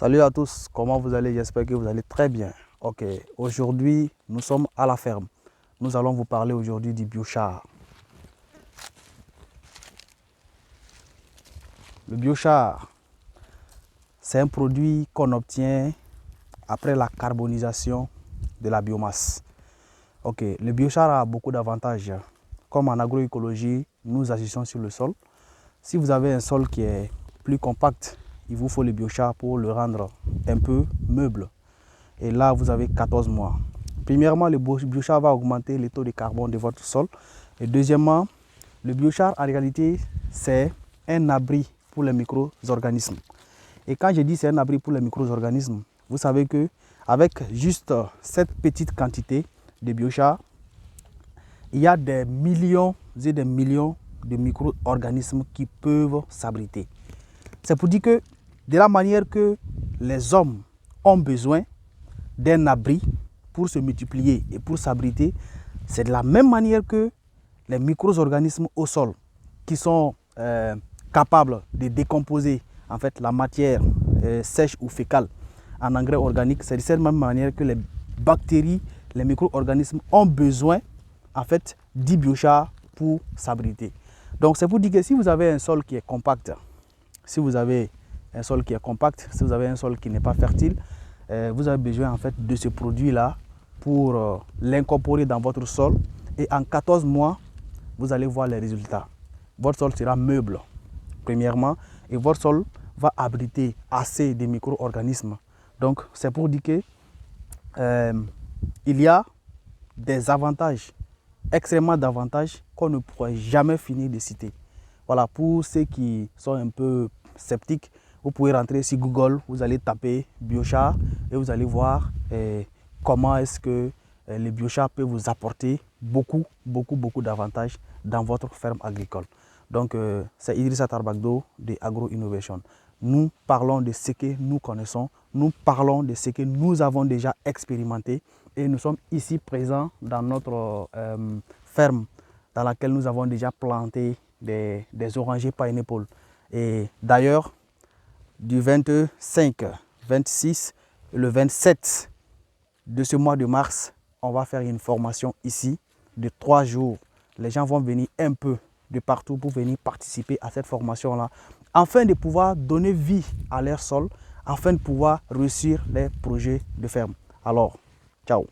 Salut à tous, comment vous allez? J'espère que vous allez très bien. Ok, aujourd'hui nous sommes à la ferme. Nous allons vous parler aujourd'hui du biochar. Le biochar, c'est un produit qu'on obtient après la carbonisation de la biomasse. Ok, le biochar a beaucoup d'avantages. Comme en agroécologie, nous agissons sur le sol. Si vous avez un sol qui est plus compact, il vous faut le biochar pour le rendre un peu meuble. Et là, vous avez 14 mois. Premièrement, le biochar va augmenter le taux de carbone de votre sol. Et deuxièmement, le biochar, en réalité, c'est un abri pour les micro-organismes. Et quand je dis c'est un abri pour les micro-organismes, vous savez que avec juste cette petite quantité de biochar, il y a des millions et des millions de micro-organismes qui peuvent s'abriter. C'est pour dire que de la manière que les hommes ont besoin d'un abri pour se multiplier et pour s'abriter, c'est de la même manière que les micro-organismes au sol qui sont capables de décomposer en fait la matière sèche ou fécale en engrais organique. C'est de cette même manière que les bactéries, les micro-organismes ont besoin en fait du biochar pour s'abriter. Donc c'est pour dire que si vous avez un sol qui est compact, si vous avez un sol qui n'est pas fertile, vous avez besoin en fait de ce produit-là pour l'incorporer dans votre sol. Et en 14 mois, vous allez voir les résultats. Votre sol sera meuble, premièrement, et votre sol va abriter assez de micro-organismes. Donc, c'est pour dire que il y a des avantages, extrêmement d'avantages qu'on ne pourrait jamais finir de citer. Voilà, pour ceux qui sont un peu sceptiques, vous pouvez rentrer sur Google, vous allez taper biochar et vous allez voir comment est-ce que le biochar peut vous apporter beaucoup d'avantages dans votre ferme agricole. Donc, c'est Idrissa Tarbakdo de Agro Innovation. Nous parlons de ce que nous connaissons, nous parlons de ce que nous avons déjà expérimenté et nous sommes ici présents dans notre ferme dans laquelle nous avons déjà planté des orangers pineapple. Et d'ailleurs, du 25, 26 et le 27 de ce mois de mars, on va faire une formation ici de 3 jours. Les gens vont venir un peu de partout pour venir participer à cette formation-là, afin de pouvoir donner vie à leur sol, afin de pouvoir réussir les projets de ferme. Alors, ciao!